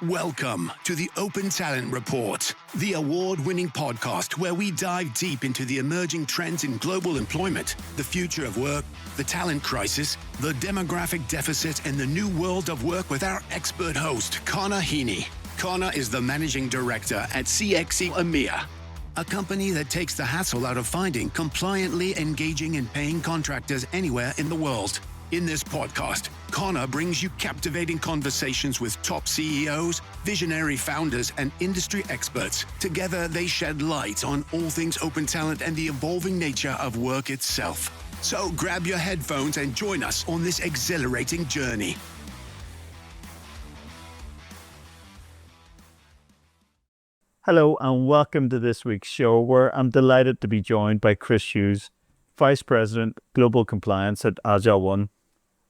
Welcome to the Open Talent Report, the award-winning podcast where we dive deep into the emerging trends in global employment, the future of work, the talent crisis, the demographic deficit, and the new world of work with our expert host, Connor Heaney. Connor is the managing director at CXE EMEA, a company that takes the hassle out of finding, compliantly engaging and paying contractors anywhere in the world. In this podcast, Connor brings you captivating conversations with top CEOs, visionary founders, and industry experts. Together, they shed light on all things open talent and the evolving nature of work itself. So grab your headphones and join us on this exhilarating journey. Hello and welcome to this week's show, where I'm delighted to be joined by Chris Hughes, Vice President, Global Compliance at Agile One.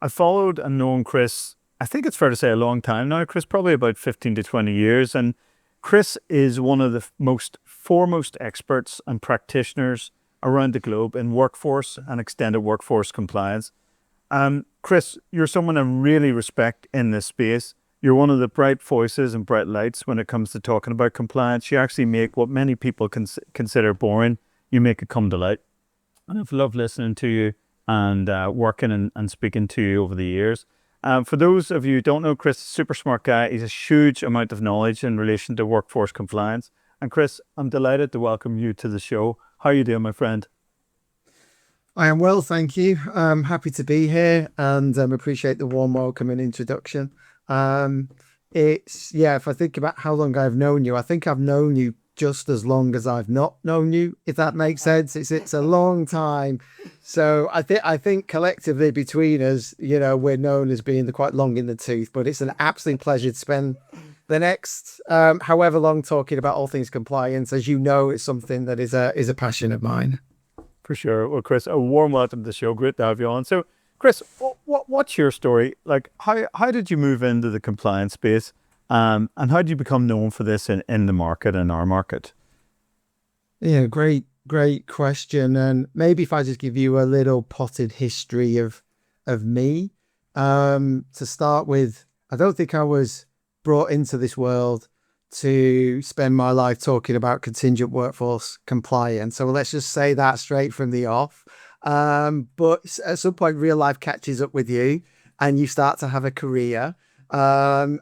I've followed and known Chris, I think it's fair to say, a long time now, Chris, probably about 15 to 20 years. And Chris is one of the most foremost experts and practitioners around the globe in workforce and extended workforce compliance. Chris, you're someone I really respect in this space. You're one of the bright voices and bright lights when it comes to talking about compliance. You actually make what many people consider boring, you make it come to light. And I've loved listening to you and working and speaking to you over the years. For those of you who don't know Chris, super smart guy. He's a huge amount of knowledge in relation to workforce compliance. And Chris, I'm delighted to welcome you to the show. How are you doing, my friend? I am well, thank you. I'm happy to be here and appreciate the warm welcome and introduction. If I think about how long I've known you, I think I've known you just as long as I've not known you, if that makes sense. It's a long time. So I think collectively between us, we're known as being quite long in the tooth, but it's an absolute pleasure to spend the next however long talking about all things compliance. As you know, it's something that is a passion of mine. For sure. Well, Chris, a warm welcome to the show. Great to have you on. So, Chris, what's your story? Like, how did you move into the compliance space? And how did you become known for this in the market, in our market? Yeah, great question. And maybe if I just give you a little potted history of me. To start with, I don't think I was brought into this world to spend my life talking about contingent workforce compliance. So let's just say that straight from the off. But at some point, real life catches up with you and you start to have a career. You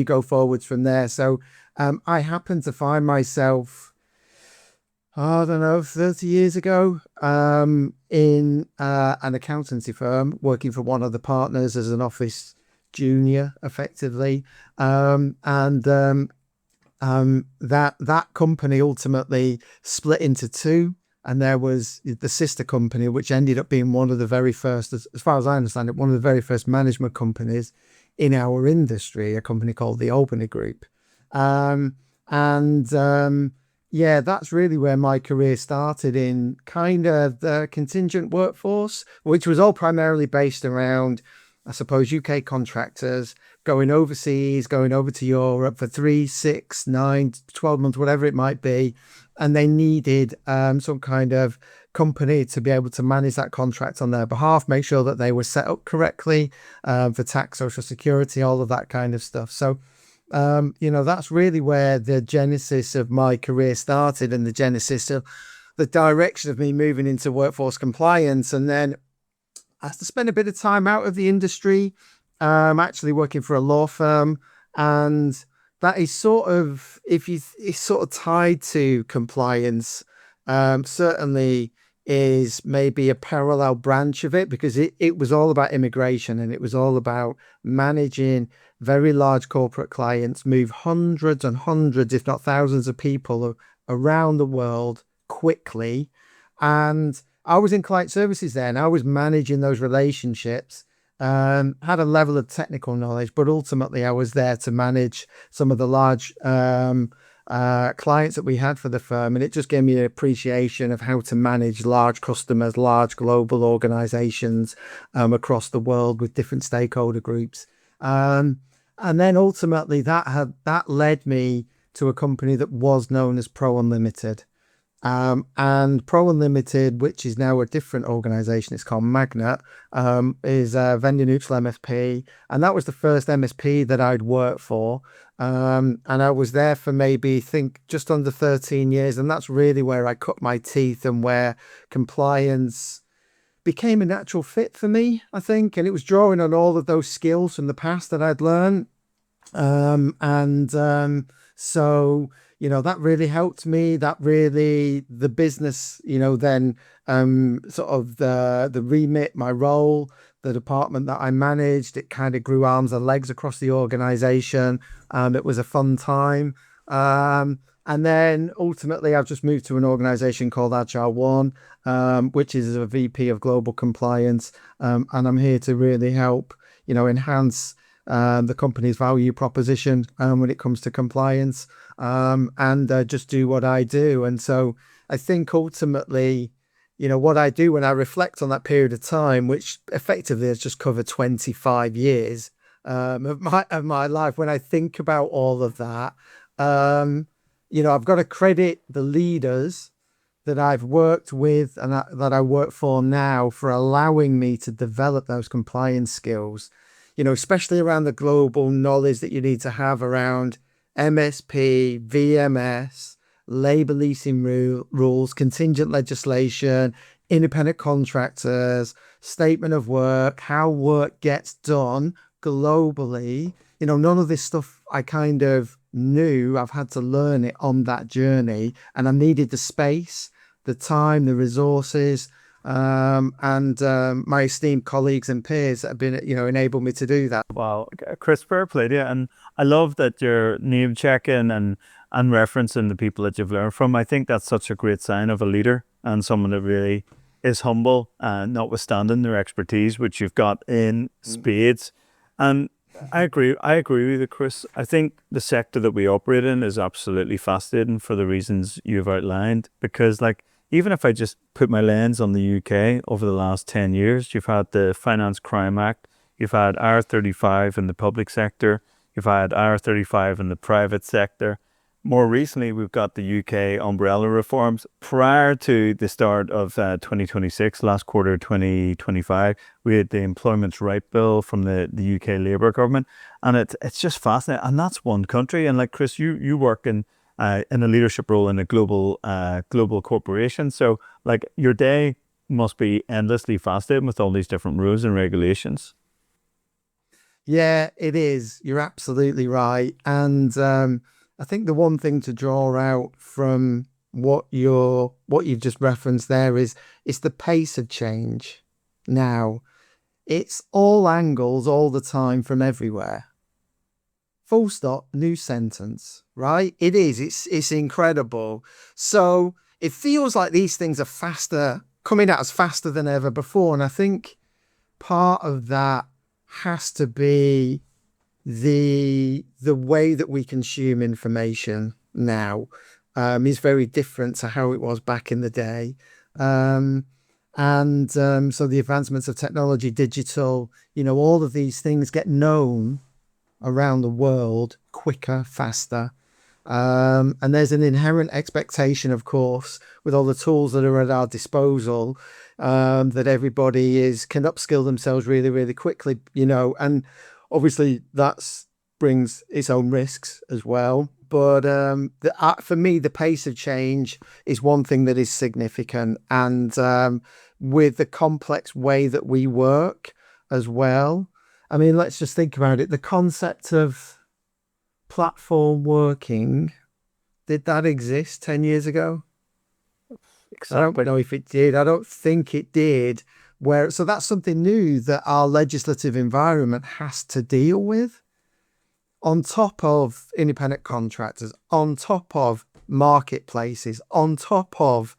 go forwards from there. So I happened to find myself, 30 years ago, in an accountancy firm, working for one of the partners as an office junior, effectively. That company ultimately split into two. And there was the sister company, which ended up being one of the very first, as far as I understand it, one of the very first management companies in our industry, a company called the Albany Group. That's really where my career started, in kind of the contingent workforce, which was all primarily based around, I suppose, UK contractors going overseas, going over to Europe for 3, 6, 9, 12 months, whatever it might be. And they needed some kind of company to be able to manage that contract on their behalf, make sure that they were set up correctly for tax, social security, all of that kind of stuff. So, that's really where the genesis of my career started, and the genesis of the direction of me moving into workforce compliance. And then I had to spend a bit of time out of the industry, actually working for a law firm. And that is sort of, it's sort of tied to compliance, certainly is maybe a parallel branch of it, because it was all about immigration, and it was all about managing very large corporate clients, move hundreds and hundreds, if not thousands of people around the world quickly. And I was in client services there, and I was managing those relationships. Had a level of technical knowledge, but ultimately I was there to manage some of the large clients that we had for the firm. And it just gave me an appreciation of how to manage large customers, large global organizations across the world with different stakeholder groups. And then ultimately that led me to a company that was known as Pro Unlimited. And Pro Unlimited, which is now a different organization, it's called Magnet, is a vendor neutral MSP. And that was the first MSP that I'd worked for. And I was there for maybe, just under 13 years. And that's really where I cut my teeth and where compliance became a natural fit for me, I think. And it was drawing on all of those skills from the past that I'd learned. So, that really helped me. That really, the business, then sort of the remit, my role, the department that I managed, it kind of grew arms and legs across the organization. It was a fun time. And then ultimately, I've just moved to an organization called Agile One, which is a VP of global compliance. And I'm here to really help, enhance the company's value proposition when it comes to compliance, and just do what I do. And so I think ultimately, what I do when I reflect on that period of time, which effectively has just covered 25 years of my life, when I think about all of that, I've got to credit the leaders that I've worked with and that I work for now for allowing me to develop those compliance skills, especially around the global knowledge that you need to have around MSP, VMS, labor leasing rules, contingent legislation, independent contractors, statement of work, how work gets done globally. None of this stuff I kind of knew. I've had to learn it on that journey, and I needed the space, the time, the resources, and my esteemed colleagues and peers that have been, enabled me to do that. Wow, Chris, fair play to you. And I love that you're name checking and referencing the people that you've learned from. I think that's such a great sign of a leader and someone that really is humble, notwithstanding their expertise, which you've got in spades. And I agree with you, Chris. I think the sector that we operate in is absolutely fascinating for the reasons you've outlined, because even if I just put my lens on the UK over the last 10 years, you've had the Finance Crime Act, you've had IR35 in the public sector, you've had IR35 in the private sector. More recently, we've got the UK umbrella reforms. Prior to the start of 2026, last quarter 2025, we had the Employment's Right Bill from the UK Labour government. And it's just fascinating. And that's one country. And Chris, you work in a leadership role in a global corporation. So your day must be endlessly fascinating with all these different rules and regulations. Yeah, it is. You're absolutely right. And I think the one thing to draw out from what you've just referenced there is the pace of change now. It's all angles all the time from everywhere. Full stop, new sentence, right? It is. It's incredible. So it feels like these things are faster, coming at us faster than ever before. And I think part of that has to be the way that we consume information now is very different to how it was back in the day. So the advancements of technology, digital, all of these things get known around the world quicker, faster. And there's an inherent expectation, of course, with all the tools that are at our disposal, that everybody can upskill themselves really, really quickly, and obviously that brings its own risks as well. But for me, the pace of change is one thing that is significant. And with the complex way that we work as well, I mean, let's just think about it. The concept of platform working, did that exist 10 years ago? I don't know if it did. I don't think it did. So that's something new that our legislative environment has to deal with, on top of independent contractors, on top of marketplaces, on top of,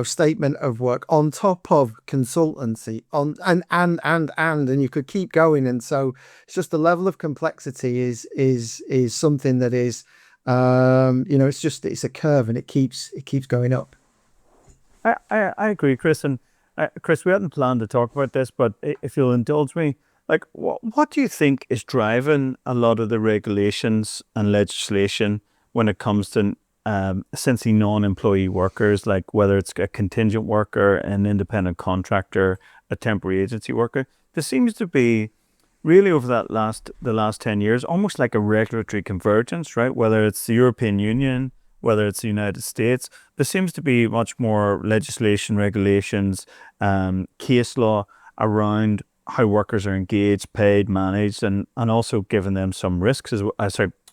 statement of work, on top of consultancy, and you could keep going. And so it's just the level of complexity is something that is, it's a curve, and it keeps going up. I agree, Chris. And Chris, we hadn't planned to talk about this, but if you'll indulge me, what do you think is driving a lot of the regulations and legislation when it comes to essentially non-employee workers, like whether it's a contingent worker, an independent contractor, a temporary agency worker. There seems to be really over the last 10 years, almost like a regulatory convergence, right? Whether it's the European Union, whether it's the United States, there seems to be much more legislation, regulations, case law around how workers are engaged, paid, managed, and also giving them some risks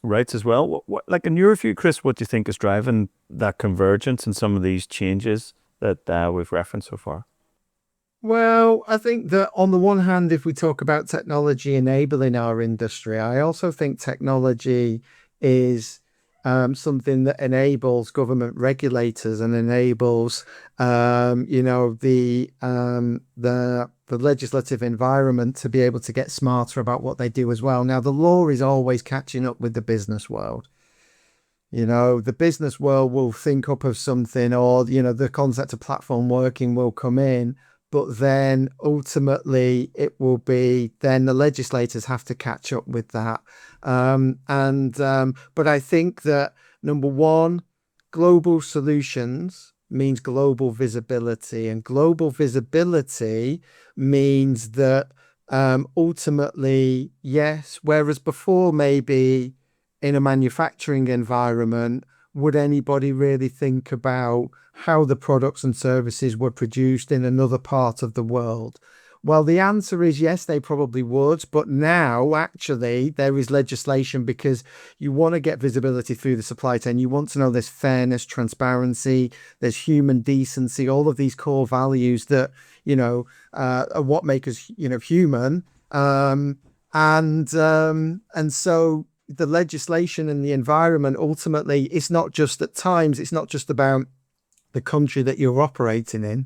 rights as well. Like in your view, Chris, what do you think is driving that convergence and some of these changes that we've referenced so far? Well, I think that on the one hand, if we talk about technology enabling our industry, I also think technology is something that enables government regulators and enables, the legislative environment to be able to get smarter about what they do as well. Now, the law is always catching up with the business world. The business world will think up of something, or, the concept of platform working will come in, but then ultimately it will be, then the legislators have to catch up with that. But I think that, number one, global solutions means global visibility, and global visibility means that ultimately, yes, whereas before maybe in a manufacturing environment, would anybody really think about how the products and services were produced in another part of the world? Well, the answer is yes, they probably would. But now, actually, there is legislation because you want to get visibility through the supply chain. You want to know there's fairness, transparency, there's human decency, all of these core values that, are what make us, human. And so the legislation and the environment, ultimately, it's not just at times, it's not just about the country that you're operating in.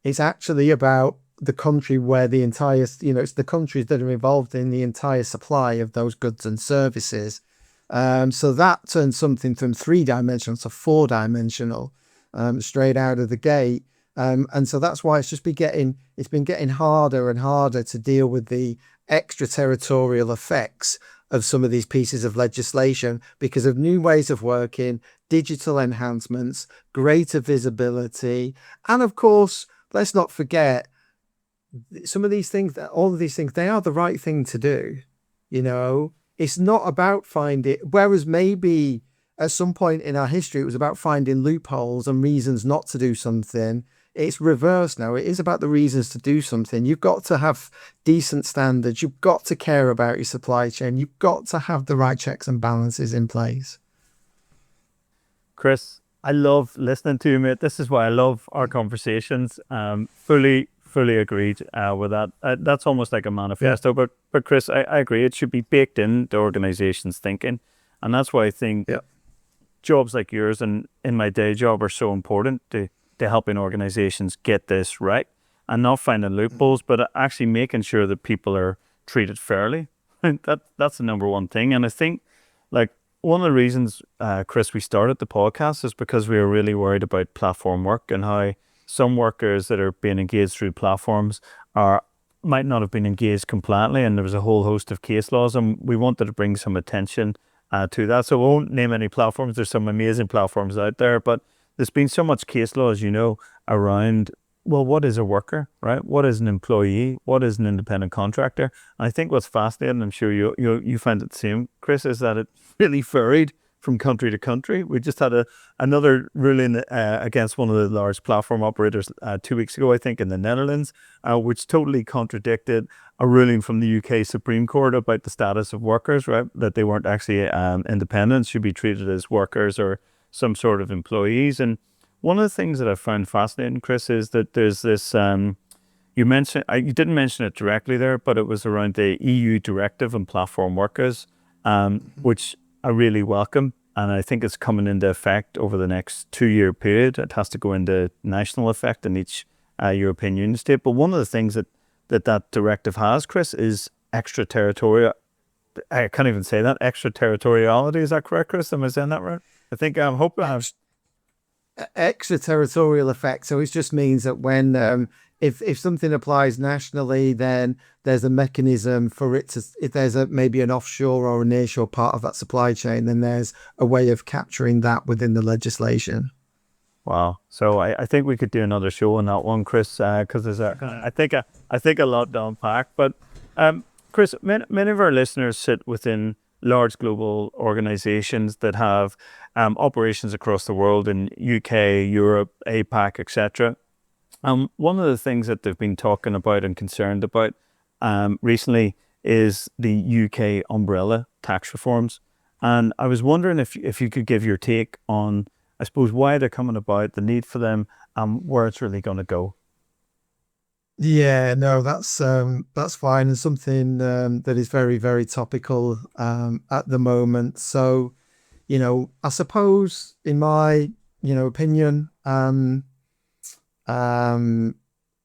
It's actually about the country where the entire, it's the countries that are involved in the entire supply of those goods and services. So that turns something from 3-dimensional to 4-dimensional straight out of the gate. And so that's why it's been getting harder and harder to deal with the extraterritorial effects of some of these pieces of legislation because of new ways of working, digital enhancements, greater visibility, and of course, let's not forget, some of these things, all of these things, they are the right thing to do. It's not about finding, whereas maybe at some point in our history, it was about finding loopholes and reasons not to do something. It's reversed now. It is about the reasons to do something. You've got to have decent standards. You've got to care about your supply chain. You've got to have the right checks and balances in place. Chris, I love listening to you, mate. This is why I love our conversations. Fully agreed with that. That's almost like a manifesto. Yeah. But Chris, I agree. It should be baked into organizations' thinking. And that's why I think jobs like yours and in my day job are so important to helping organizations get this right and not finding loopholes, but actually making sure that people are treated fairly. That's the number one thing. And I think, like, one of the reasons, Chris, we started the podcast is because we were really worried about platform work and how some workers that are being engaged through platforms might not have been engaged compliantly, and there was a whole host of case laws, and we wanted to bring some attention to that. So we won't name any platforms. There's some amazing platforms out there, but there's been so much case law, as you know, around, well, what is a worker, right? What is an employee? What is an independent contractor? And I think what's fascinating, I'm sure you find it the same, Chris, is that it really varied from country to country. We just had another ruling against one of the large platform operators 2 weeks ago, I think, in the Netherlands, which totally contradicted a ruling from the UK Supreme Court about the status of workers, right? That they weren't actually independent, should be treated as workers or some sort of employees. And one of the things that I found fascinating, Chris, is that there's this, you didn't mention it directly there, but it was around the EU directive on platform workers, which I really welcome. And I think it's coming into effect over the next 2-year period. It has to go into national effect in each European Union state. But one of the things that directive has, Chris, is extraterritorial. I can't even say that. Extraterritoriality. Is that correct, Chris? Am I saying that right? I think I'm hoping I have extraterritorial effect. So it just means that when if something applies nationally, then there's a mechanism for it to, if there's maybe an offshore or a nearshore part of that supply chain, then there's a way of capturing that within the legislation. Wow. So I think we could do another show on that one, Chris, because there's I think a lot to unpack. But Chris, many of our listeners sit within large global organizations that have operations across the world in UK, Europe, APAC, etc. One of the things that they've been talking about and concerned about recently is the UK umbrella tax reforms. And I was wondering if you could give your take on, I suppose, why they're coming about, the need for them, and where it's really going to go. Yeah, no, that's fine, and something that is very, very topical at the moment. So, I suppose in my, opinion,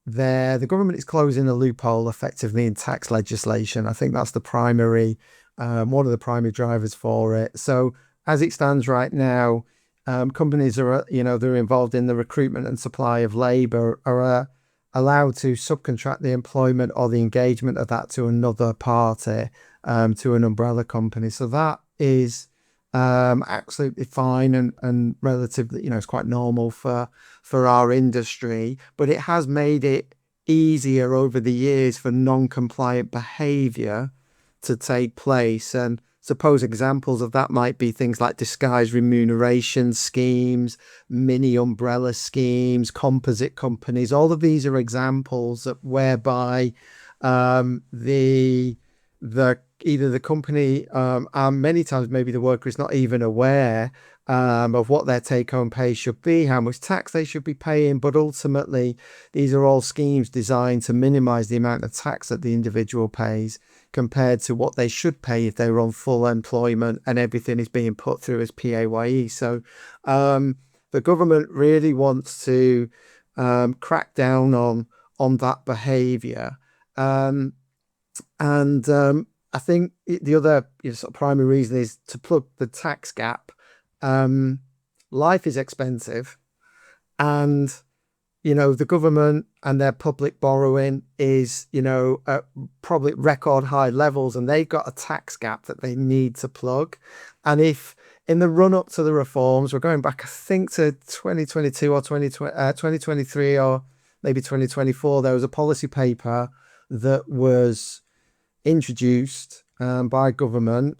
the government is closing a loophole effectively in tax legislation. I think that's the primary, one of the primary drivers for it. So as it stands right now, companies are, they're involved in the recruitment and supply of labor are allowed to subcontract the employment or the engagement of that to another party, to an umbrella company. So that is absolutely fine and relatively, it's quite normal for our industry, but it has made it easier over the years for non-compliant behavior to take place. And suppose examples of that might be things like disguised remuneration schemes, mini umbrella schemes, composite companies. All of these are examples of whereby either the company and many times maybe the worker is not even aware of what their take-home pay should be, how much tax they should be paying, but ultimately these are all schemes designed to minimize the amount of tax that the individual pays compared to what they should pay if they were on full employment and everything is being put through as PAYE. So the government really wants to crack down on that behavior. I think the other sort of primary reason is to plug the tax gap. Life is expensive, and the government and their public borrowing is at probably record high levels, and they've got a tax gap that they need to plug. And if in the run up to the reforms, we're going back I think to 2022 or 2023 or maybe 2024, there was a policy paper that was introduced by government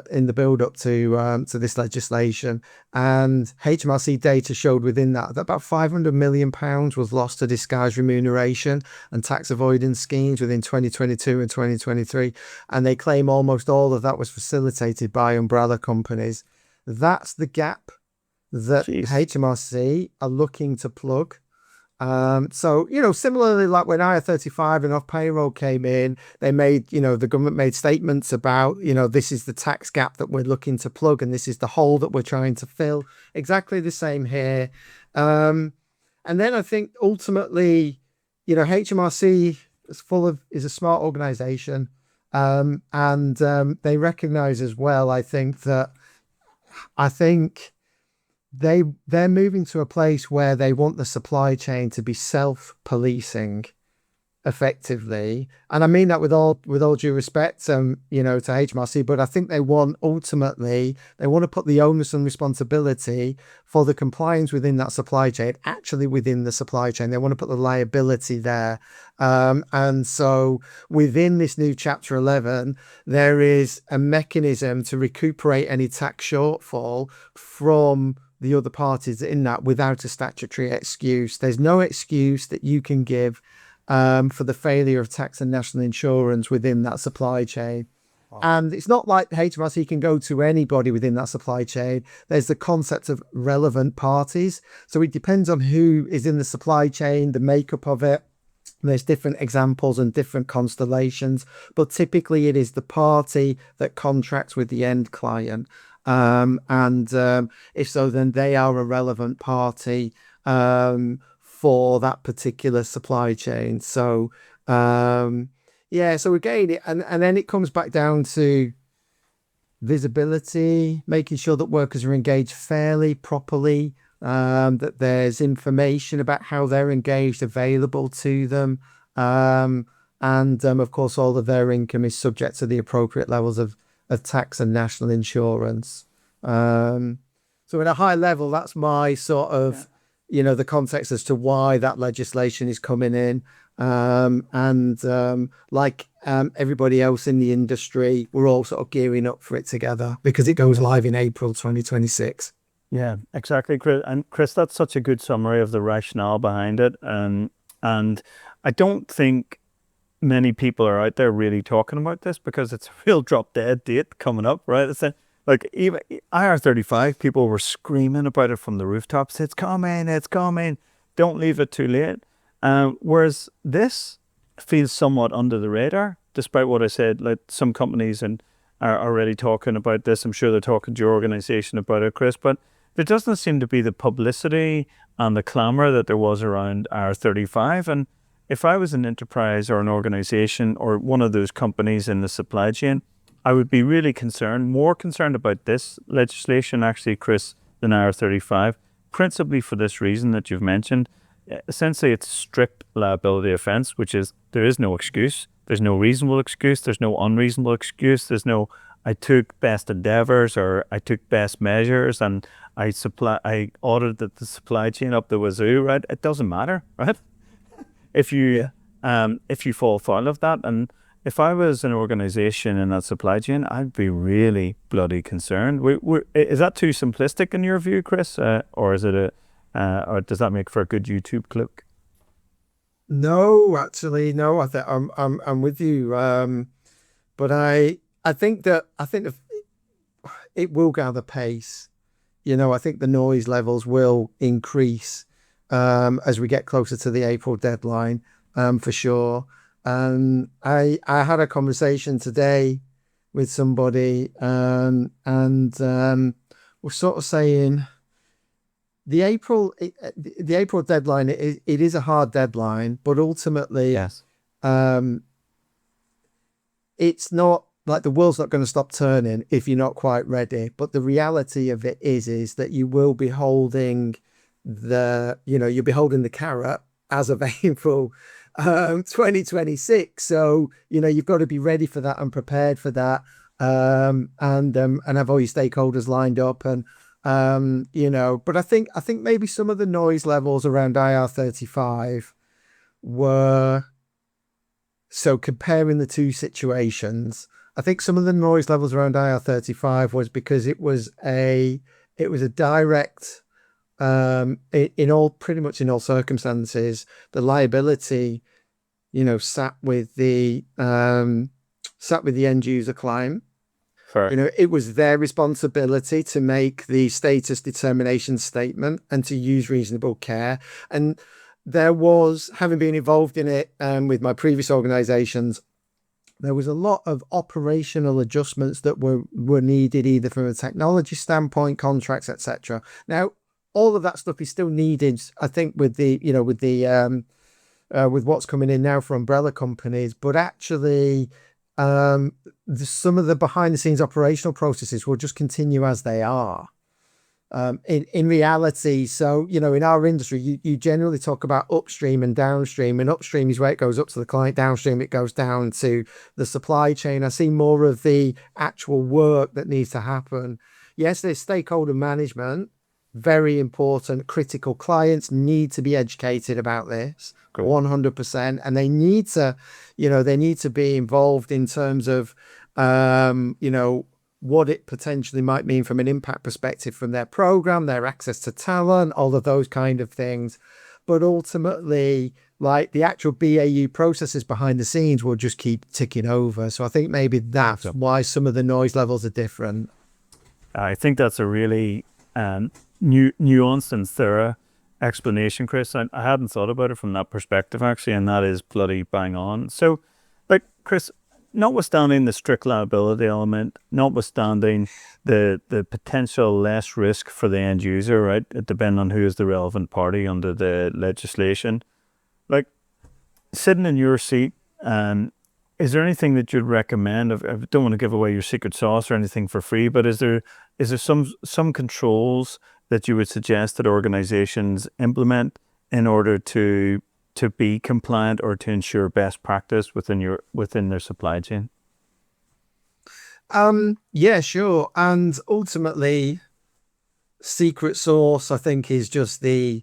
in the build up to this legislation, and HMRC data showed within that about £500 million was lost to disguised remuneration and tax avoidance schemes within 2022 and 2023, and they claim almost all of that was facilitated by umbrella companies. That's the gap that HMRC are looking to plug. So, similarly, like when IR35 and off payroll came in, they made, the government made statements about, this is the tax gap that we're looking to plug and this is the hole that we're trying to fill. Exactly the same here. And then I think ultimately, HMRC is a smart organization. And they recognize as well, I think they're moving to a place where they want the supply chain to be self-policing effectively. And I mean that with all due respect, to HMRC, but I think they want to put the onus and responsibility for the compliance within that supply chain, actually within the supply chain. They want to put the liability there. And so within this new Chapter 11, there is a mechanism to recuperate any tax shortfall from the other parties in that without a statutory excuse. There's no excuse that you can give for the failure of tax and national insurance within that supply chain. Wow. And it's not like HMRC can go to anybody within that supply chain. There's the concept of relevant parties. So it depends on who is in the supply chain, the makeup of it. There's different examples and different constellations, but typically it is the party that contracts with the end client. If so, then they are a relevant party for that particular supply chain. So so again, and then it comes back down to visibility, making sure that workers are engaged fairly, properly, that there's information about how they're engaged available to them. And of course, all of their income is subject to the appropriate levels of tax and national insurance. So at a high level, that's my sort of, the context as to why that legislation is coming in. Like everybody else in the industry, we're all sort of gearing up for it together because it goes live in April 2026. Yeah, exactly, Chris. And Chris, that's such a good summary of the rationale behind it. And I don't think many people are out there really talking about this because it's a real drop dead date coming up, right? Like even IR35, people were screaming about it from the rooftops. It's coming. Don't leave it too late. Whereas this feels somewhat under the radar, despite what I said. Like some companies are already talking about this. I'm sure they're talking to your organization about it, Chris. But there doesn't seem to be the publicity and the clamour that there was around IR35. And if I was an enterprise or an organization or one of those companies in the supply chain, I would be really more concerned about this legislation, actually, Chris, than IR35, principally for this reason that you've mentioned. Essentially, it's strict liability offence, which is there is no excuse. There's no reasonable excuse. There's no unreasonable excuse. There's no I took best endeavours or I took best measures and I audited the supply chain up the wazoo, right? It doesn't matter, right? If you fall foul of that. And if I was an organization in that supply chain, I'd be really bloody concerned. Is that too simplistic in your view, Chris, or is it or does that make for a good YouTube clip? No, actually, no. I think I'm with you. But I think that it will gather pace. I think the noise levels will increase as we get closer to the April deadline, for sure. I had a conversation today with somebody, and we're sort of saying the April deadline. It is a hard deadline, but ultimately, yes, it's not like the world's not going to stop turning if you're not quite ready. But the reality of it is that you will be holding you'll be holding the carrot as of April 2026. So you've got to be ready for that and prepared for that, and have all your stakeholders lined up, and but I think maybe some of the noise levels around IR35 were, so comparing the two situations, I think some of the noise levels around IR35 was because it was a direct, pretty much in all circumstances, the liability, sat with the end user client. Fair. It was their responsibility to make the status determination statement and to use reasonable care. And there was, having been involved in it with my previous organizations, there was a lot of operational adjustments that were needed, either from a technology standpoint, contracts, etc. Now, all of that stuff is still needed, I think, with what's coming in now for umbrella companies. But actually, some of the behind the scenes operational processes will just continue as they are. In reality, so in our industry, you generally talk about upstream and downstream, and upstream is where it goes up to the client, downstream it goes down to the supply chain. I see more of the actual work that needs to happen. Yes, there's stakeholder management, very important, critical. Clients need to be educated about this. Cool. 100%, and they need to be involved in terms of what it potentially might mean from an impact perspective from their program, their access to talent, all of those kind of things. But ultimately, like, the actual BAU processes behind the scenes will just keep ticking over. So I think maybe that's why some of the noise levels are different. I think that's a really nuanced and thorough explanation, Chris. I hadn't thought about it from that perspective, actually, and that is bloody bang on. So, like, Chris, notwithstanding the strict liability element, notwithstanding the potential less risk for the end user, right, depending on who is the relevant party under the legislation, like, sitting in your seat, is there anything that you'd recommend? I don't want to give away your secret sauce or anything for free, but is there some controls that you would suggest that organizations implement in order to be compliant or to ensure best practice within their supply chain? Yeah, sure. And ultimately, secret sauce, I think, is just I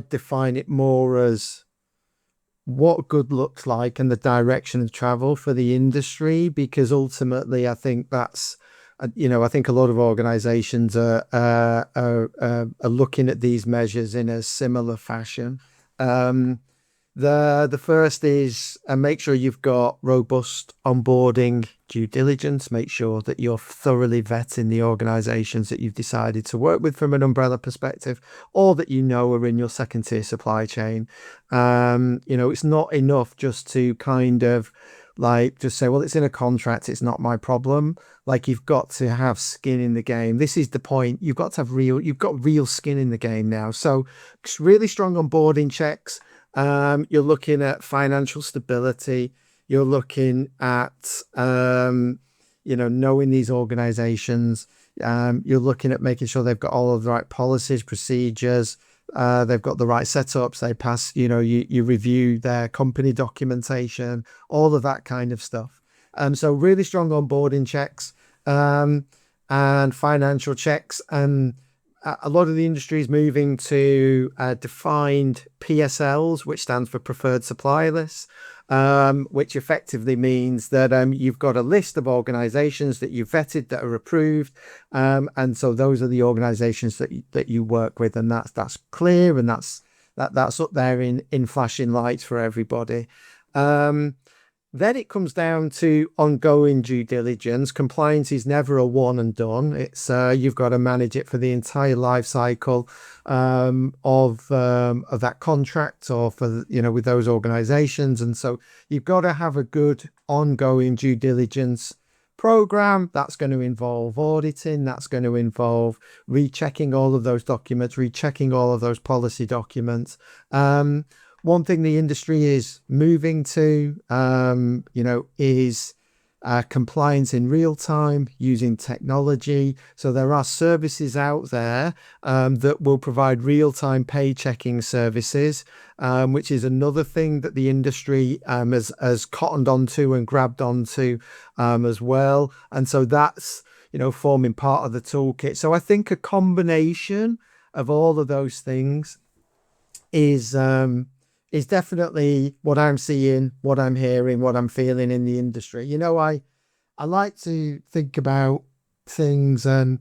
define it more as what good looks like and the direction of travel for the industry, because ultimately I think that's I think a lot of organizations are looking at these measures in a similar fashion. The first is make sure you've got robust onboarding due diligence. Make sure that you're thoroughly vetting the organizations that you've decided to work with from an umbrella perspective, or that are in your second tier supply chain. It's not enough just to kind of just say, well, it's in a contract, it's not my problem. Like, you've got to have skin in the game. This is the point. You've got real skin in the game now. So really strong onboarding checks. You're looking at financial stability. You're looking at, knowing these organizations. You're looking at making sure they've got all of the right policies, procedures. They've got the right setups. They pass, you review their company documentation, all of that kind of stuff. So really strong onboarding checks, and financial checks. And a lot of the industry is moving to defined PSLs, which stands for preferred supplier lists, which effectively means that you've got a list of organizations that you've vetted that are approved. And so those are the organizations that you work with, and that's clear, and that's up there in flashing lights for everybody. Then it comes down to ongoing due diligence. Compliance is never a one and done. It's you've got to manage it for the entire life cycle of that contract, or for with those organizations. And so you've got to have a good ongoing due diligence program. That's going to involve auditing. That's going to involve rechecking all of those documents, rechecking all of those policy documents. One thing the industry is moving to, is compliance in real time using technology. So there are services out there that will provide real time pay checking services, which is another thing that the industry has cottoned onto and grabbed onto as well. And so that's, forming part of the toolkit. So I think a combination of all of those things is definitely what I'm seeing, what I'm hearing, what I'm feeling in the industry. I like to think about things, and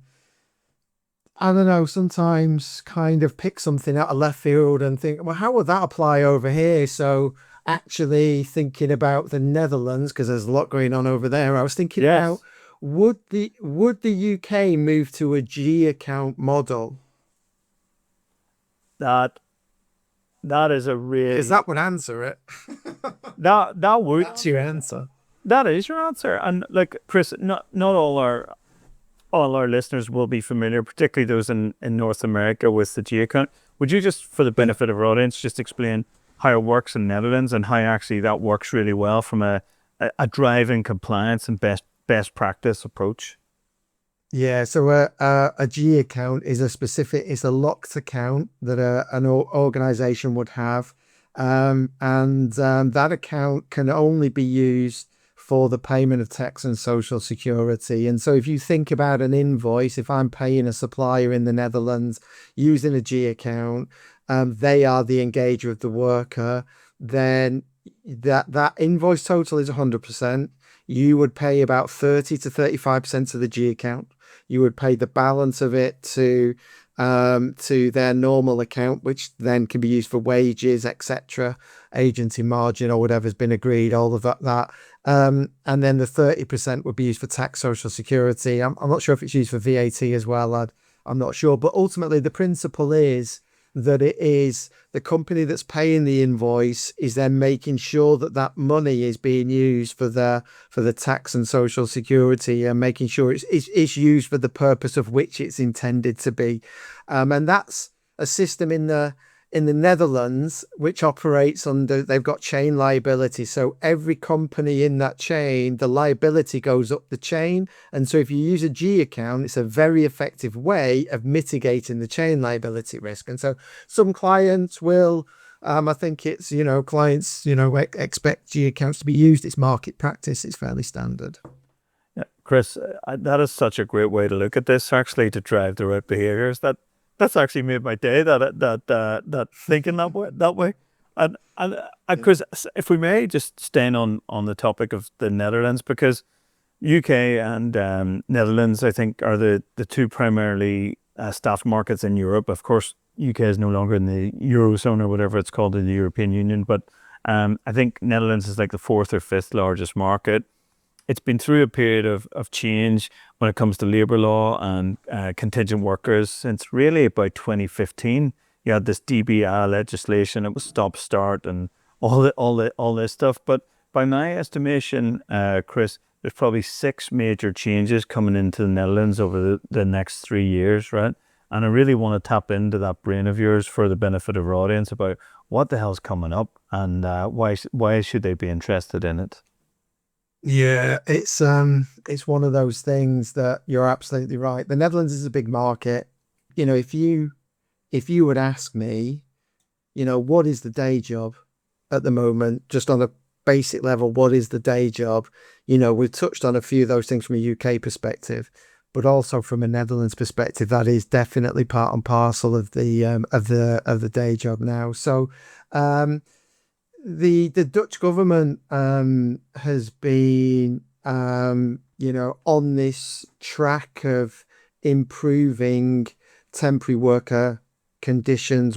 I don't know, sometimes kind of pick something out of left field and think, well, how would that apply over here? So actually thinking about the Netherlands, because there's a lot going on over there, I was thinking about, would the UK move to a G account model? That is a really... Because that would answer it. that would... That's your answer. That is your answer. And Chris, not all our listeners will be familiar, particularly those in North America, with the G account. Would you just, for the benefit of our audience, just explain how it works in Netherlands and how actually that works really well from a driving compliance and best practice approach? Yeah, so a G account is it's a locked account that an organization would have. And that account can only be used for the payment of tax and social security. And so if you think about an invoice, if I'm paying a supplier in the Netherlands using a G account, they are the engager of the worker, then that invoice total is 100%. You would pay about 30 to 35% of the G account. You would pay the balance of it to their normal account, which then can be used for wages, etc., agency margin, or whatever's been agreed, all of that. And then the 30% would be used for tax, social security. I'm not sure if it's used for VAT as well. I'm not sure. But ultimately, the principle is that it is the company that's paying the invoice is then making sure that money is being used for the tax and social security, and making sure it's used for the purpose of which it's intended to be. And that's a system in the in the Netherlands, which operates under, they've got chain liability. So every company in that chain, the liability goes up the chain. And so if you use a G account, it's a very effective way of mitigating the chain liability risk. And so some clients will, I think it's, clients, expect G accounts to be used. It's market practice. It's fairly standard. Yeah, Chris, that is such a great way to look at this, actually, to drive the right behaviors. That's actually made my day. That thinking that way. And Chris, if we may, just staying on the topic of the Netherlands, because UK and Netherlands, I think, are the two primarily staff markets in Europe. Of course, UK is no longer in the Eurozone or whatever it's called in the European Union, but I think Netherlands is like the fourth or fifth largest market. It's been through a period of change when it comes to labour law and contingent workers since really about 2015. You had this DBI legislation. It was stop start and all this stuff. But by my estimation, Chris, there's probably 6 major changes coming into the Netherlands over the next 3 years, right? And I really want to tap into that brain of yours for the benefit of our audience about what the hell's coming up and why should they be interested in it. Yeah, it's one of those things that you're absolutely right. The Netherlands is a big market. If you would ask me, what is the day job at the moment, just on a basic level, what is the day job? We've touched on a few of those things from a UK perspective, but also from a Netherlands perspective, that is definitely part and parcel of the day job now. So, the Dutch government has been on this track of improving temporary working conditions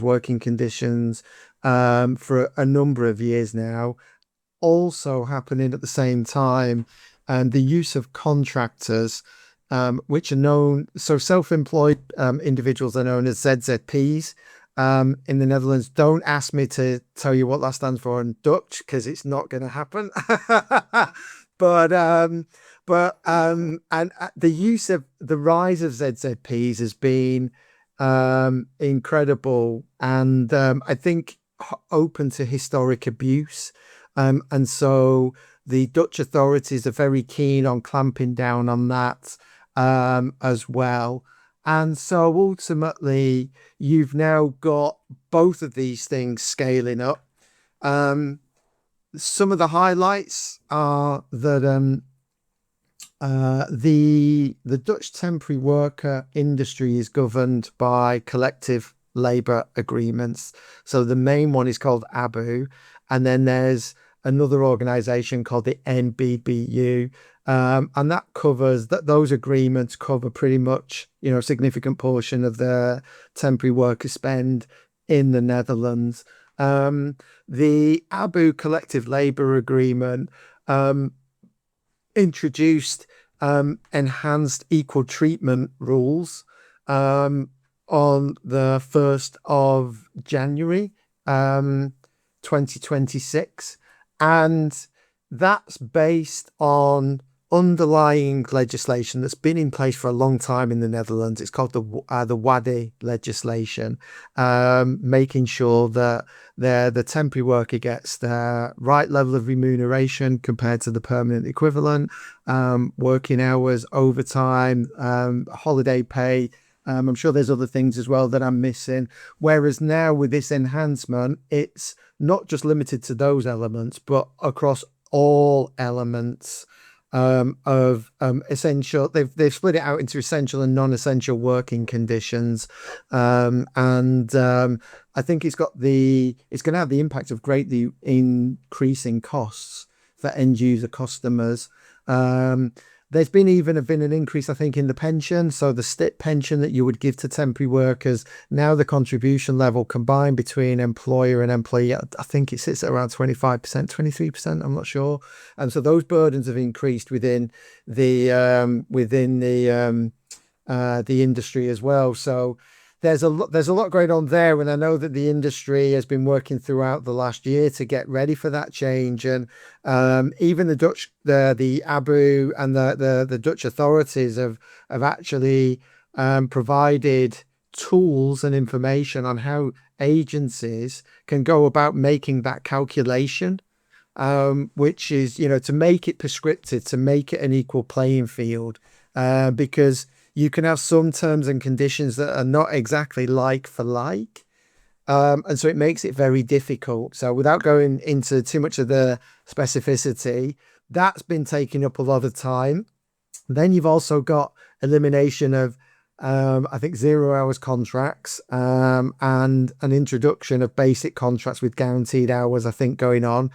for a number of years now. Also happening at the same time, the use of contractors, which are known, so self-employed individuals are known as ZZPs. In the Netherlands. Don't ask me to tell you what that stands for in Dutch, because it's not going to happen. but and the rise of ZZPs has been incredible, and I think open to historic abuse. And so the Dutch authorities are very keen on clamping down on that as well. And so ultimately, you've now got both of these things scaling up. Some of the highlights are that the Dutch temporary worker industry is governed by collective labour agreements. So the main one is called ABU, and then there's another organisation called the NBBU. And that covers those agreements cover pretty much, a significant portion of the temporary worker spend in the Netherlands. The ABU collective labour agreement introduced enhanced equal treatment rules on the 1st of January 2026. And that's based on underlying legislation that's been in place for a long time in the Netherlands. It's called the WADE legislation, making sure that the temporary worker gets the right level of remuneration compared to the permanent equivalent, working hours, overtime, holiday pay. I'm sure there's other things as well that I'm missing. Whereas now with this enhancement, it's not just limited to those elements, but across all elements of essential. They've split it out into essential and non-essential working conditions, and I think it's going to have the impact of greatly increasing costs for end user customers. There's been an increase, I think, in the pension. So the STIP pension that you would give to temporary workers, now the contribution level combined between employer and employee, I think it sits at around 25%, 23%, I'm not sure. And so those burdens have increased within the industry as well. So there's a lot going on there, and I know that the industry has been working throughout the last year to get ready for that change. And even the ABU and the Dutch authorities have actually provided tools and information on how agencies can go about making that calculation, which is, to make it prescriptive, to make it an equal playing field, because you can have some terms and conditions that are not exactly like for like. And so it makes it very difficult. So without going into too much of the specificity, that's been taking up a lot of time. Then you've also got elimination of, I think, 0 hours contracts, and an introduction of basic contracts with guaranteed hours, I think, going on.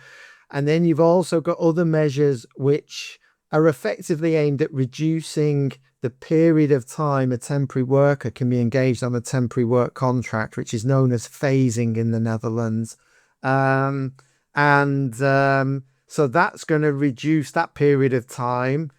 And then you've also got other measures which are effectively aimed at reducing the period of time a temporary worker can be engaged on a temporary work contract, which is known as phasing in the Netherlands. So that's going to reduce that period of time.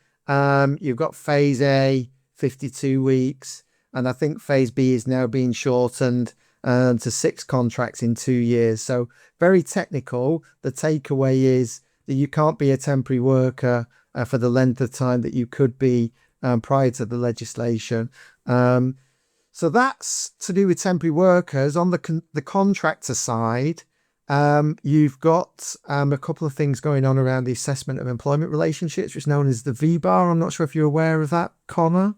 You've got phase A, 52 weeks, and I think phase B is now being shortened to 6 contracts in 2 years. So very technical. The takeaway is that you can't be a temporary worker for the length of time that you could be prior to the legislation. So that's to do with temporary workers. On the contractor side, you've got a couple of things going on around the assessment of employment relationships, which is known as the VBAR. I'm not sure if you're aware of that, Connor.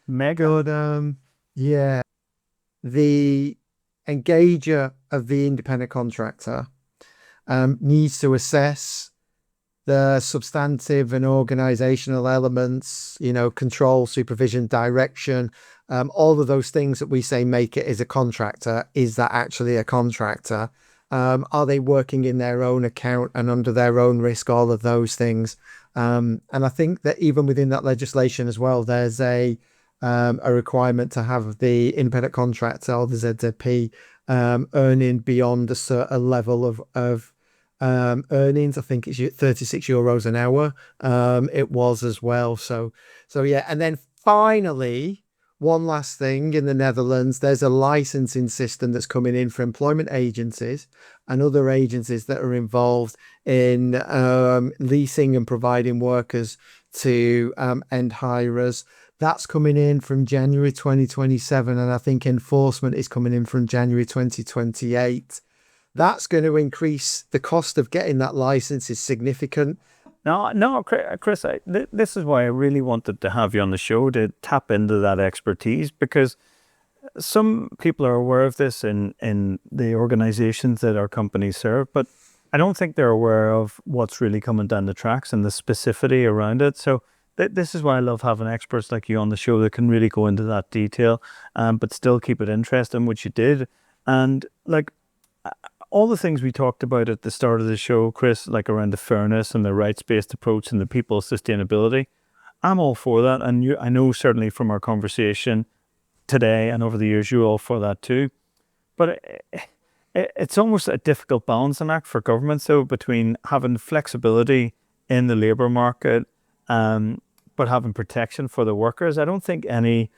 Mega. But yeah, the engager of the independent contractor needs to assess the substantive and organizational elements, control, supervision, direction, all of those things that we say make it as a contractor. Is that actually a contractor? Are they working in their own account and under their own risk? All of those things. And I think that even within that legislation as well, there's a requirement to have the independent contractor or the ZZP earning beyond a certain level of earnings. I think it's 36 euros an hour. It was as well. So yeah. And then finally, one last thing in the Netherlands, there's a licensing system that's coming in for employment agencies and other agencies that are involved in leasing and providing workers to end hirers. That's coming in from January 2027, and I think enforcement is coming in from January 2028. That's going to increase the cost of getting that license is significant. No, Chris, this is why I really wanted to have you on the show, to tap into that expertise, because some people are aware of this in the organizations that our companies serve, but I don't think they're aware of what's really coming down the tracks and the specificity around it. So this is why I love having experts like you on the show that can really go into that detail, but still keep it interesting, which you did. And like all the things we talked about at the start of the show, Chris, like around the fairness and the rights-based approach and the people's sustainability, I'm all for that. And I know certainly from our conversation today and over the years, you're all for that too. But it's almost a difficult balancing act for governments, though, between having flexibility in the labour market, but having protection for the workers. I don't think any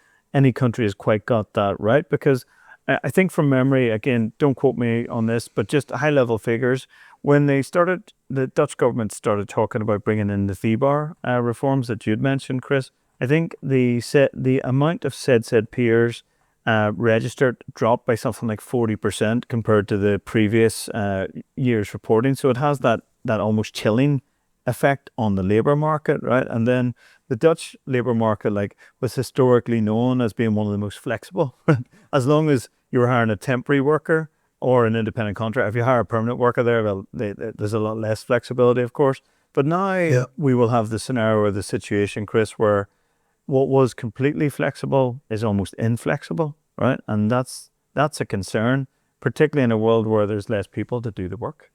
country has quite got that right, because I think from memory, again, don't quote me on this, but just high level figures, when the Dutch government started talking about bringing in the VBAR reforms that you'd mentioned, Chris, I think the amount of said peers registered dropped by something like 40% compared to the previous year's reporting. So it has that almost chilling effect on the labour market, right? And then the Dutch labour market was historically known as being one of the most flexible. As long as you were hiring a temporary worker or an independent contractor, if you hire a permanent worker there, well, there's a lot less flexibility, of course. But now we will have the scenario or the situation, Chris, where what was completely flexible is almost inflexible, right? And that's a concern, particularly in a world where there's less people to do the work.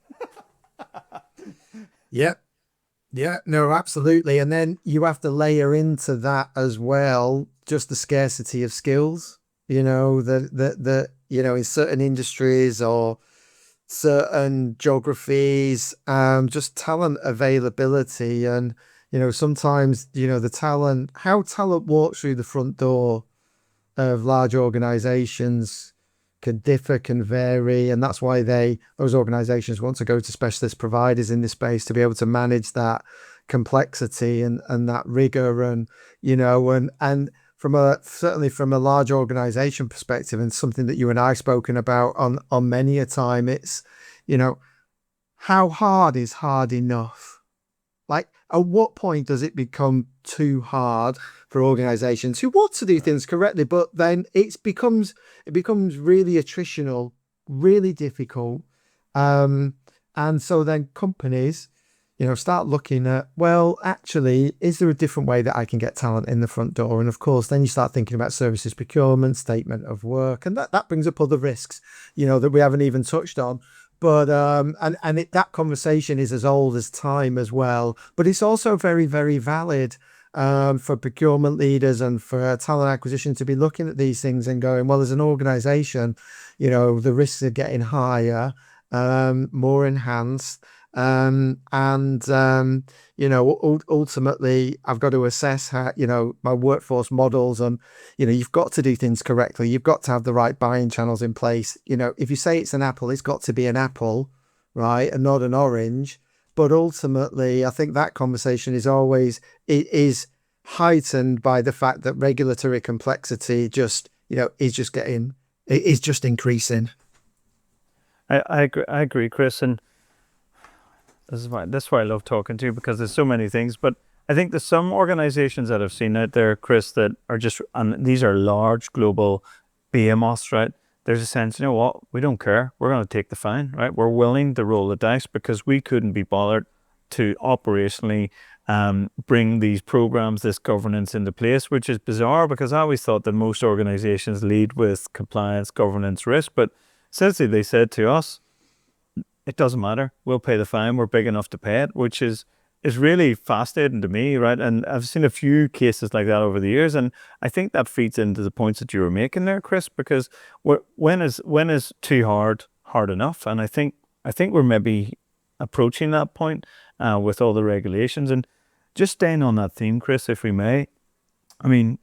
Yeah, no, absolutely. And then you have to layer into that as well, just the scarcity of skills, that in certain industries or certain geographies, just talent availability. And, sometimes, how talent walks through the front door of large organizations can differ, can vary, and that's why those organizations want to go to specialist providers in this space to be able to manage that complexity and that rigor, and certainly from a large organization perspective, and something that you and I have spoken about on many a time, it's, how hard is hard enough? Like, at what point does it become too hard for organizations who want to do things correctly, but then it becomes really attritional, really difficult. And so then companies, start looking at, well, actually, is there a different way that I can get talent in the front door? And of course, then you start thinking about services procurement, statement of work, and that brings up other risks, that we haven't even touched on. But that conversation is as old as time as well. But it's also very, very valid for procurement leaders and for talent acquisition to be looking at these things and going, well, as an organization, the risks are getting higher, more enhanced. Ultimately, I've got to assess how, my workforce models, and, you've got to do things correctly. You've got to have the right buying channels in place. If you say it's an apple, it's got to be an apple, right? And not an orange. But ultimately, I think that conversation it is heightened by the fact that regulatory complexity is just increasing. I agree, Chris, and that's why I love talking to you, because there's so many things. But I think there's some organizations that I've seen out there, Chris, that are just, and these are large global behemoths, right? There's a sense, what, we don't care. We're going to take the fine, right? We're willing to roll the dice because we couldn't be bothered to operationally bring these programs, this governance into place, which is bizarre because I always thought that most organizations lead with compliance, governance, risk. But essentially they said to us, it doesn't matter. We'll pay the fine. We're big enough to pay it, which is really fascinating to me, right? And I've seen a few cases like that over the years, and I think that feeds into the points that you were making there, Chris. Because when is too hard enough? And I think we're maybe approaching that point with all the regulations. And just staying on that theme, Chris, if we may, I mean,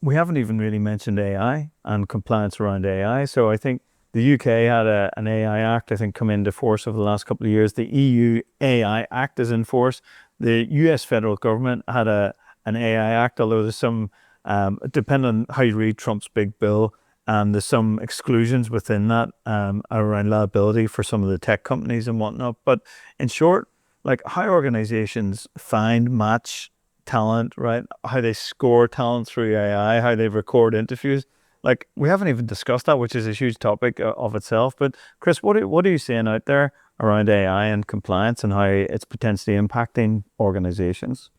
we haven't even really mentioned AI and compliance around AI. So I think the UK had an AI Act, I think, come into force over the last couple of years. The EU AI Act is in force. The US federal government had an AI Act, although there's some, depending on how you read Trump's big bill, there's some exclusions within that around liability for some of the tech companies and whatnot. But in short, like how organizations find, match talent, right? How they score talent through AI, how they record interviews. Like, we haven't even discussed that, which is a huge topic of itself. But Chris, what are you seeing out there around AI and compliance and how it's potentially impacting organizations?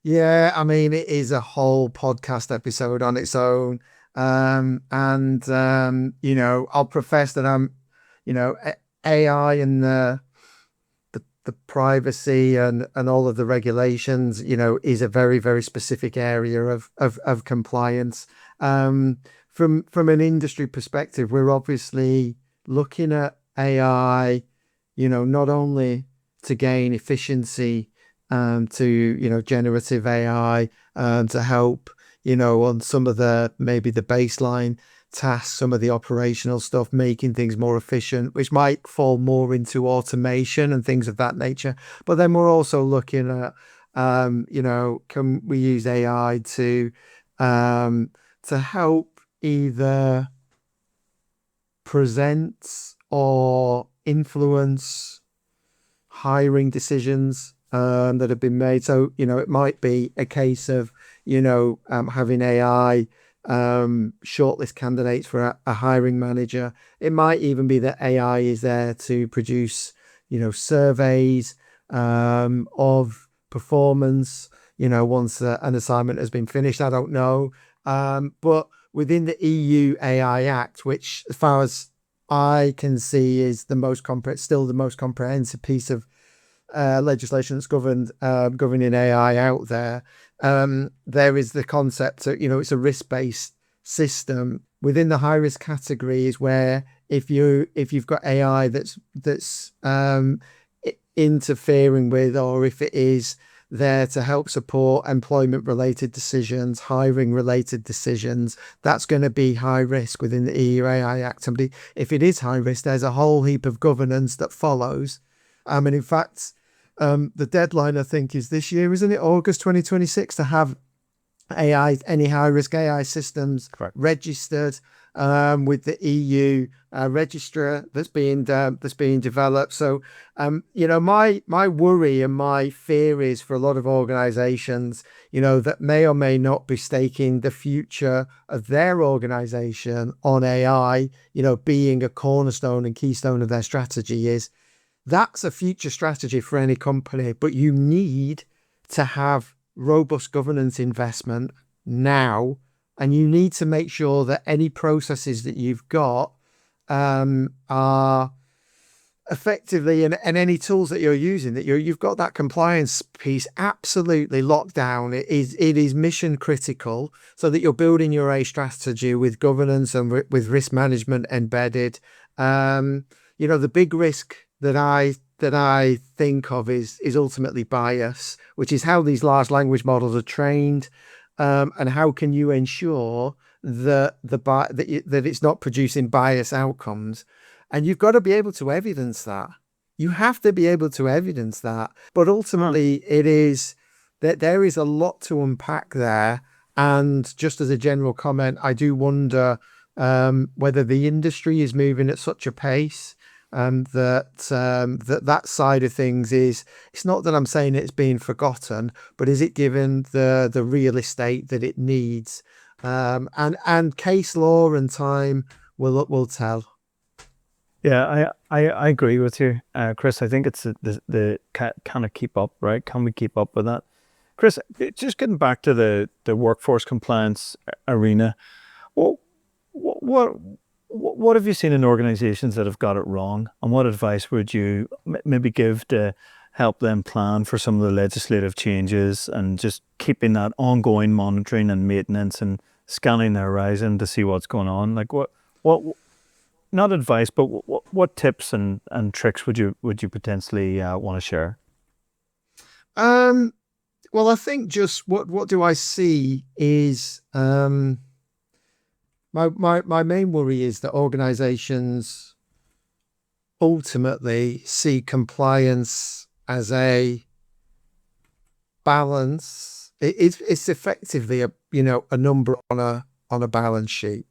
Yeah, I mean, it is a whole podcast episode on its own. I'll profess that I'm, AI and the privacy and all of the regulations, is a very, very specific area of compliance. From an industry perspective, we're obviously looking at AI, not only to gain efficiency, to, generative AI, to help, on some of maybe the baseline tasks, some of the operational stuff, making things more efficient, which might fall more into automation and things of that nature. But then we're also looking at, can we use AI to help either present or influence hiring decisions that have been made. So, it might be a case of, having AI shortlist candidates for a hiring manager. It might even be that AI is there to produce, surveys of performance, once an assignment has been finished. I don't know. But within the EU AI Act, which as far as I can see is still the most comprehensive piece of legislation that's governing AI out there. There is the concept that, it's a risk-based system. Within the high risk category is where if you've got AI that's interfering with, or if it is there to help support employment related decisions, hiring related decisions, that's going to be high risk within the EU AI Act. And if it is high risk, there's a whole heap of governance that follows. And in fact, the deadline, I think, is this year, isn't it? August 2026, to have any high-risk AI systems Correct. registered with the EU registrar that's being developed. So, my worry and my fear is for a lot of organizations, that may or may not be staking the future of their organization on AI, being a cornerstone and keystone of their strategy, is that's a future strategy for any company, but you need to have robust governance investment now, and you need to make sure that any processes that you've got are effectively, and any tools that you're using, that you've got that compliance piece absolutely locked down. It is mission critical, so that you're building your A strategy with governance and with risk management embedded. The big risk that I think of is ultimately bias, which is how these large language models are trained, and how can you ensure that that it's not producing bias outcomes. And you've got to be able to evidence that. You have to be able to evidence that. But ultimately, it is that there is a lot to unpack there. And just as a general comment, I do wonder whether the industry is moving at such a pace that side of things it's not that I'm saying it's being forgotten, but is it given the real estate that it needs? And case law and time will tell. Yeah, I agree with you, Chris. I think it's the kind of keep up, right? Can we keep up with that? Chris, just getting back to the workforce compliance arena, what have you seen in organizations that have got it wrong, and what advice would you maybe give to help them plan for some of the legislative changes and just keeping that ongoing monitoring and maintenance and scanning the horizon to see what's going on? Like what not advice, but what tips and tricks would you potentially want to share? Well, I think just what do I see is my main worry is that organizations ultimately see compliance as a balance. It's effectively a number on a balance sheet,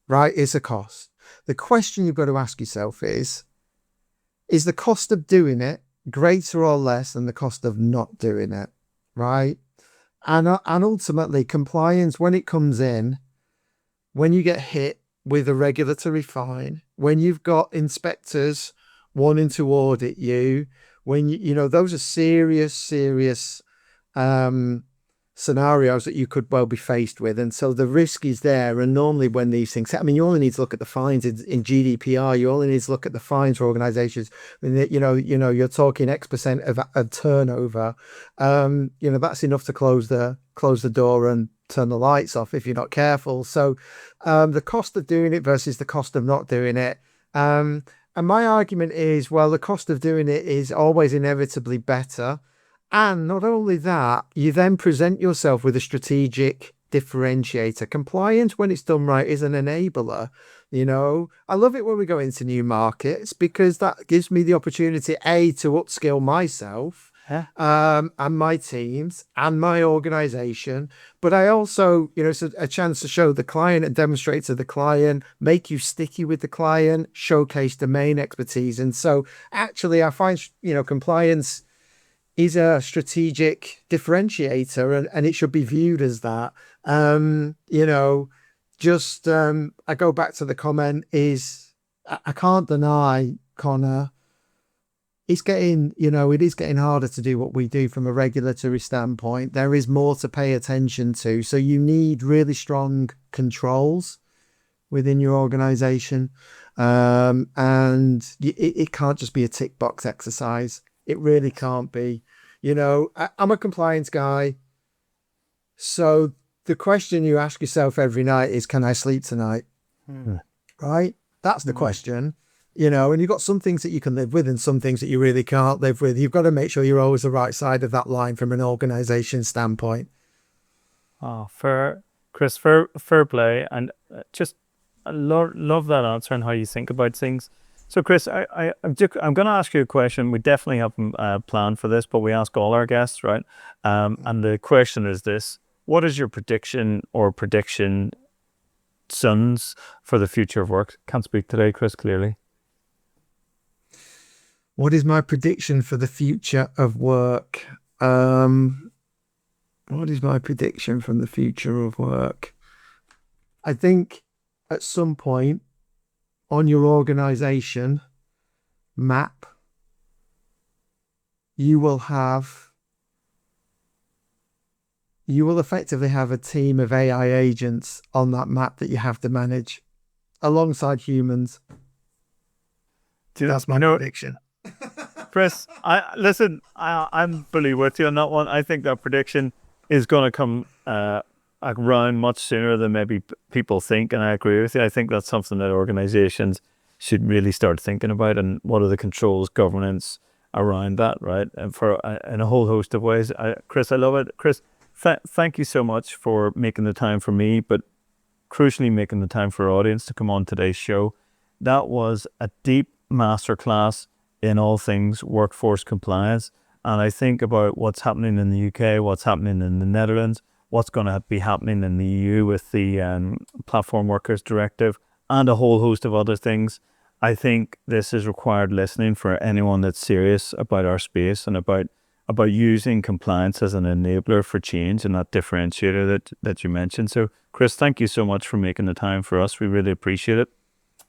right? It's a cost. The question you've got to ask yourself is the cost of doing it greater or less than the cost of not doing it, right? And ultimately, compliance, when it comes in, when you get hit with a regulatory fine, when you've got inspectors wanting to audit you, when those are serious scenarios that you could well be faced with. And so the risk is there. And normally when these things, you only need to look at the fines in GDPR. You only need to look at the fines for organizations. You're talking X% of turnover. That's enough to close the door and turn the lights off if you're not careful. So the cost of doing it versus the cost of not doing it. And my argument is, well, the cost of doing it is always inevitably better. And not only that, you then present yourself with a strategic differentiator. Compliance, when it's done right, is an enabler. I love it when we go into new markets, because that gives me the opportunity, to upskill myself, and my teams and my organization. But I also, it's a chance to show the client and demonstrate to the client, make you sticky with the client, showcase domain expertise. And so actually I find, compliance is a strategic differentiator, and it should be viewed as that. I go back to the comment is, I can't deny, Connor, it is getting harder to do what we do from a regulatory standpoint. There is more to pay attention to. So you need really strong controls within your organization. And it can't just be a tick box exercise. It really can't be. I'm a compliance guy. So the question you ask yourself every night is, can I sleep tonight? Right? That's the question. And you've got some things that you can live with and some things that you really can't live with. You've got to make sure you're always the right side of that line from an organization standpoint. Oh, fair, Chris, fair play. And I love that answer and how you think about things. So, Chris, I'm going to ask you a question. We definitely haven't planned for this, but we ask all our guests, right? And the question is this: what is your prediction or predictions for the future of work? Can't speak today, Chris, clearly. What is my prediction for the future of work? What is my prediction from the future of work? I think at some point on your organization map, you will effectively have a team of AI agents on that map that you have to manage alongside humans. That's my prediction. Chris, I'm fully with you on that one. I think that prediction is going to come around much sooner than maybe people think, and I agree with you. I think that's something that organizations should really start thinking about, and what are the controls, governance around that, right? And in a whole host of ways. Chris, I love it. Chris, thank you so much for making the time for me, but crucially making the time for our audience to come on today's show. That was a deep masterclass in all things workforce compliance. And I think about what's happening in the UK, what's happening in the Netherlands, what's going to be happening in the EU with the Platform Workers Directive, and a whole host of other things. I think this is required listening for anyone that's serious about our space and about using compliance as an enabler for change and that differentiator that you mentioned. So, Chris, thank you so much for making the time for us. We really appreciate it.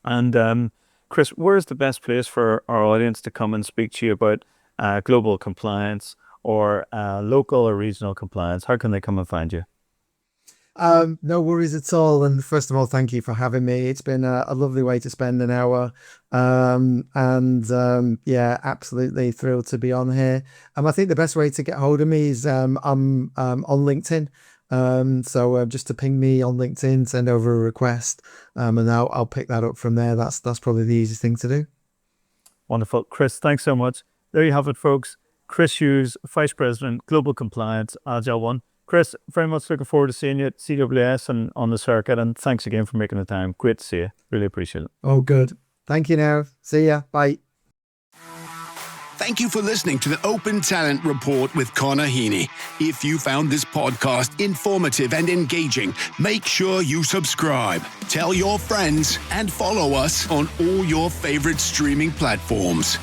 And Chris, where's the best place for our audience to come and speak to you about global compliance or local or regional compliance? How can they come and find you? No worries at all. And first of all, thank you for having me. It's been a lovely way to spend an hour. Yeah, absolutely thrilled to be on here. I think the best way to get hold of me is I'm on LinkedIn. So just to ping me on LinkedIn, send over a request, and I'll pick that up from there. That's probably the easiest thing to do. Wonderful. Chris, thanks so much. There you have it, folks. Chris Hughes, Vice President, Global Compliance, Agile One. Chris, very much looking forward to seeing you at CWS and on the circuit. And thanks again for making the time. Great to see you. Really appreciate it. Oh, good. Thank you now. See ya. Bye. Thank you for listening to the Open Talent Report with Connor Heaney. If you found this podcast informative and engaging, make sure you subscribe, tell your friends, and follow us on all your favorite streaming platforms.